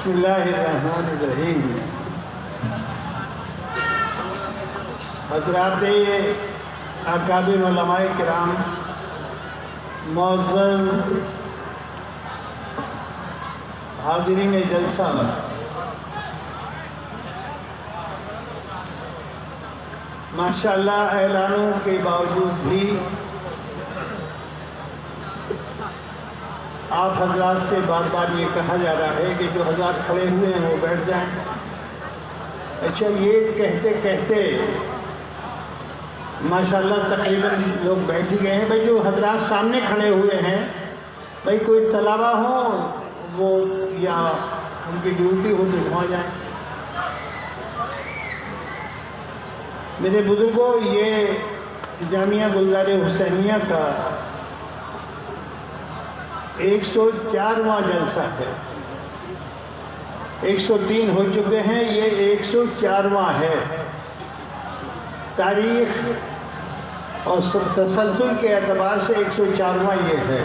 بسم اللہ الرحمن الرحیم۔ حضرات اکابر علماء کرام، معزز حاضرین جلسہ، ماشاءاللہ اعلانوں کے باوجود بھی آپ حضرات سے بار بار یہ کہا جا رہا ہے کہ جو حضرات کھڑے ہوئے ہیں وہ بیٹھ جائیں۔ اچھا، یہ کہتے کہتے ماشاءاللہ تقریباً لوگ بیٹھ ہی گئے ہیں۔ بھائی جو حضرات سامنے کھڑے ہوئے ہیں، بھائی کوئی طلبہ ہوں وہ یا ان کی ڈیوٹی ہو تو وہاں جائیں۔ میرے بزرگوں، یہ جامعہ گلزار حسینیہ کا 104واں جلسہ ہے۔ 103 ہو چکے ہیں، یہ 104واں ہے۔ تاریخ اور تسلسل کے اعتبار سے 104واں یہ ہے۔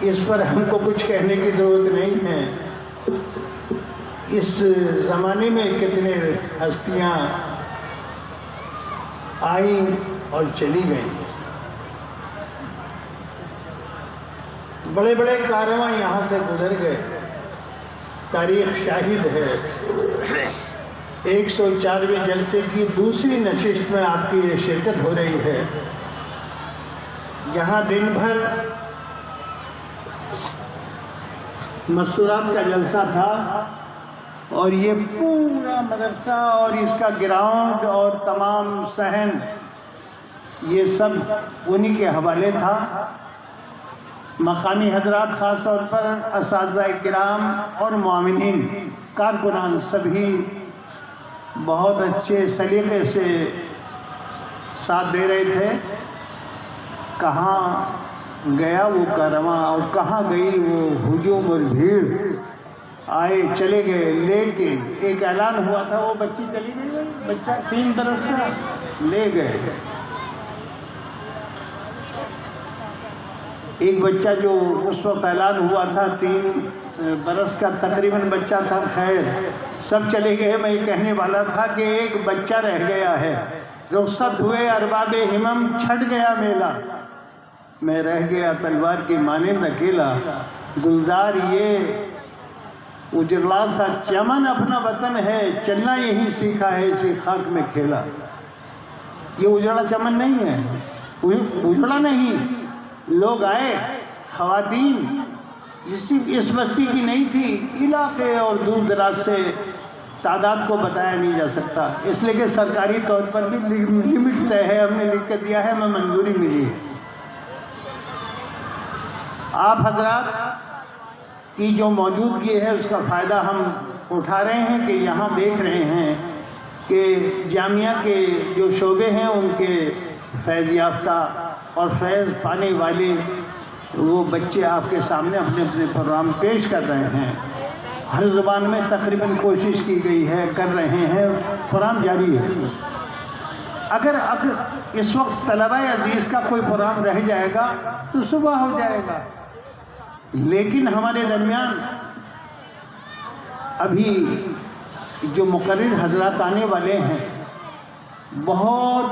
اس پر ہم کو کچھ کہنے کی ضرورت نہیں ہے۔ اس زمانے میں کتنے ہستیاں آئیں اور چلی گئیں، بڑے بڑے کاررواں یہاں سے گزر گئے، تاریخ شاہد ہے۔ 104ویں جلسے کی دوسری نشست میں آپ کی یہ شرکت ہو رہی ہے۔ یہاں دن بھر مستورات کا جلسہ تھا اور یہ پورا مدرسہ اور اس کا گراؤنڈ اور تمام صحن یہ سب انہی کے حوالے تھا۔ مقامی حضرات، خاص طور پر اساتذہ کرام اور معاونین کارکنان سبھی بہت اچھے سلیقے سے ساتھ دے رہے تھے۔ کہاں گیا وہ کاررواں اور کہاں گئی وہ ہجوم اور بھیڑ، آئے چلے گئے۔ لیکن ایک اعلان ہوا تھا، وہ بچی چلی گئی، بچہ 3 برس کا، لے گئے۔ ایک بچہ جو اس وقت اعلان ہوا تھا 3 برس کا تقریباً بچہ تھا، خیر سب چلے گئے۔ میں یہ کہنے والا تھا کہ ایک بچہ رہ گیا ہے۔ رخصت ہوئے ارباب ہمم، چھٹ گیا میلہ، میں رہ گیا تلوار کی مانند اکیلا۔ گلزار یہ اجڑا سا چمن اپنا وطن ہے، چلنا یہی سیکھا ہے اسی خاک میں کھیلا۔ یہ اجڑا چمن نہیں ہے، اجڑا نہیں، لوگ آئے، خواتین اس بستی کی نہیں تھی، علاقے اور دور دراز سے تعداد کو بتایا نہیں جا سکتا، اس لیے کہ سرکاری طور پر بھی لمٹ طے ہے، ہم نے لکھ کے دیا ہے، ہمیں منظوری ملی ہے۔ آپ حضرات کی جو موجودگی ہے اس کا فائدہ ہم اٹھا رہے ہیں کہ یہاں دیکھ رہے ہیں کہ جامعہ کے جو شعبے ہیں ان کے فیض یافتہ اور فیض پانے والے وہ بچے آپ کے سامنے اپنے اپنے پروگرام پیش کر رہے ہیں۔ ہر زبان میں تقریباً کوشش کی گئی ہے، کر رہے ہیں، پروگرام جاری ہے۔ اگر اس وقت طلبہ عزیز کا کوئی پروگرام رہ جائے گا تو صبح ہو جائے گا، لیکن ہمارے درمیان ابھی جو مقرر حضرات آنے والے ہیں، بہت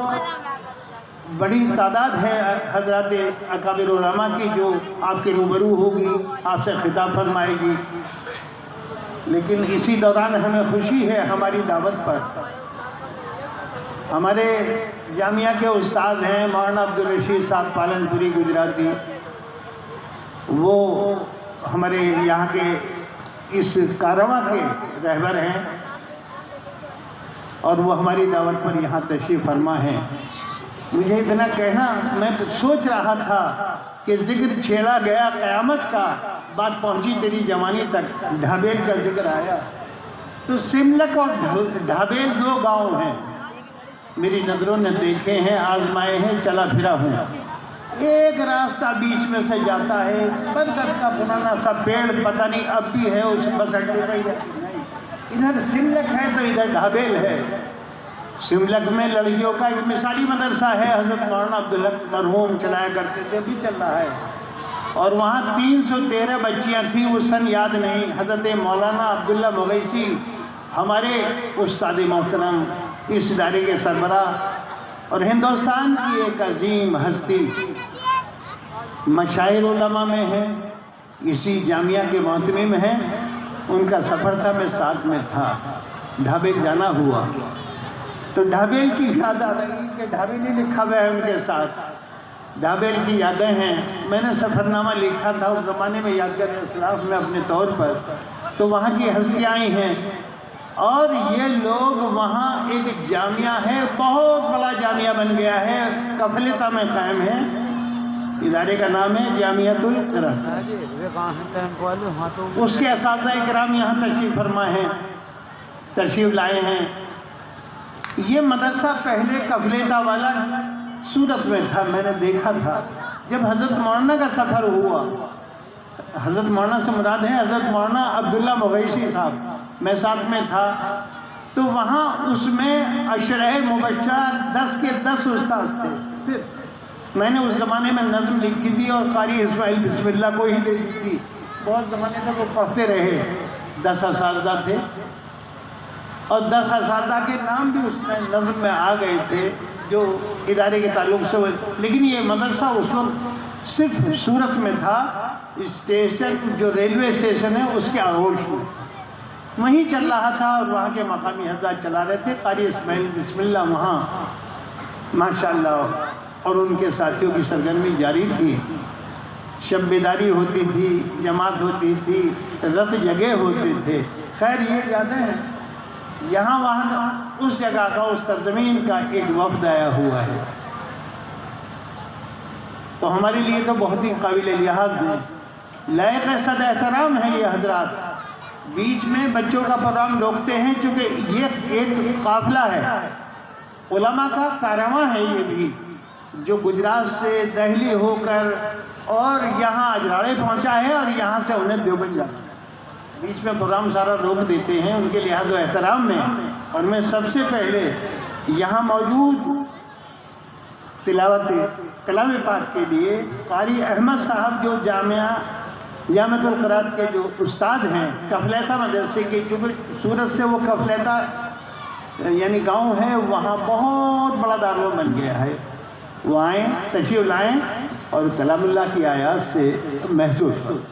بڑی تعداد ہے حضرات اکابر علماء کی جو آپ کے روبرو ہوگی، آپ سے خطاب فرمائے گی۔ لیکن اسی دوران ہمیں خوشی ہے ہماری دعوت پر ہمارے جامعہ کے استاد ہیں مولانا عبدالرشید صاحب پالن پوری گجراتی، وہ ہمارے یہاں کے اس کاررواں کے رہبر ہیں اور وہ ہماری دعوت پر یہاں تشریف فرما ہیں۔ مجھے اتنا کہنا، میں سوچ رہا تھا کہ ذکر چھیڑا گیا قیامت کا، بات پہنچی تیری جوانی تک، ڈھابیل کا ذکر آیا تو سملک اور ڈھابیل 2 گاؤں ہیں، میری نظروں نے دیکھے ہیں، آزمائے ہیں، چلا پھرا ہوں۔ ایک راستہ بیچ میں سے جاتا ہے، برگد کا پرانا سا پیڑ پتہ نہیں اب بھی ہے اس بس اڈے پر، ادھر سملک ہے تو ادھر ڈھابیل ہے۔ سملک میں لڑکیوں کا ایک مثالی مدرسہ ہے، حضرت مولانا عبدالحق مرحوم چلایا کرتے تھے، بھی چل رہا ہے۔ اور وہاں 313 بچیاں تھیں، وہ سن یاد نہیں۔ حضرت مولانا عبداللہ مغیثی ہمارے استاد محترم، اس ادارے کے سربراہ اور ہندوستان کی ایک عظیم ہستی، مشاہیر علماء میں ہیں، اسی جامعہ کے محتمم ہیں۔ ان کا سفر تھا، میں ساتھ میں تھا، ڈھابیل جانا ہوا تو ڈھابیل کی یاد آ رہی کہ ڈھابیل ہی لکھا ہوا ہے ان کے ساتھ، ڈھابیل کی یادیں ہیں۔ میں نے سفرنامہ لکھا تھا اس زمانے میں یادگار اسلاف میں اپنے طور پر، تو وہاں کی ہستیاں آئی ہیں اور یہ لوگ وہاں ایک جامعہ ہے، بہت بڑا جامعہ بن گیا ہے، کفلتا میں قائم ہے، ادارے کا نام ہے جامعۃ القرات۔ اس کے اساتذہ اکرام یہاں تشریف فرما ہیں، تشریف لائے ہیں۔ یہ مدرسہ پہلے کفلتا والا صورت میں تھا، میں نے دیکھا تھا جب حضرت مولانا کا سفر ہوا۔ حضرت مولانا سے مراد ہے حضرت مولانا عبداللہ مغیثی صاحب، میں ساتھ میں تھا، تو وہاں اس میں عشرہ مبشرہ 10 کے 10 استاذ تھے صرف۔ میں نے اس زمانے میں نظم لکھی تھی اور قاری اسماعیل بسم اللہ کو ہی دے دی تھی، بہت زمانے تک وہ پڑھتے رہے۔ 10 اساتذہ تھے اور 10 اساتذہ کے نام بھی اس میں نظم میں آ گئے تھے جو ادارے کے تعلق سے ہوئے، لیکن یہ مدرسہ اس وقت صرف صورت میں تھا، اسٹیشن جو ریلوے اسٹیشن ہے اس کے آغوش میں وہیں چل رہا تھا اور وہاں کے مقامی حضرات چلا رہے تھے۔ قاری اسماعیل بسم اللہ وہاں ماشاءاللہ اور ان کے ساتھیوں کی سرگرمی جاری تھی، شب بیداری ہوتی تھی، جماعت ہوتی تھی، رت جگہ ہوتے تھے۔ خیر یہ یادیں ہیں، یہاں وہاں کا اس جگہ کا، اس سرزمین کا ایک وفد آیا ہوا ہے، تو ہمارے لیے تو بہت ہی قابل لحاظ ہے، لائق صد احترام ہے یہ حضرات۔ بیچ میں بچوں کا پروگرام روکتے ہیں چونکہ یہ ایک قافلہ ہے، علماء کا کارواں ہے یہ بھی، جو گجرات سے دہلی ہو کر اور یہاں اجراڑے پہنچا ہے اور یہاں سے انہیں دیوبند جانا ہے۔ بیچ میں پروگرام سارا روک دیتے ہیں ان کے لحاظ و احترام میں، اور میں سب سے پہلے یہاں موجود تلاوت کلام پاک کے لیے قاری احمد صاحب جو جامعۃ القرات کے جو استاد ہیں، کفلتا مدرسے کے، چونکہ سورت سے وہ کفلتا یعنی گاؤں ہے، وہاں بہت بڑا دارالعلوم بن گیا ہے، وہ آئیں، تشریف لائیں اور کلام اللہ کی آیات سے محسوس کریں۔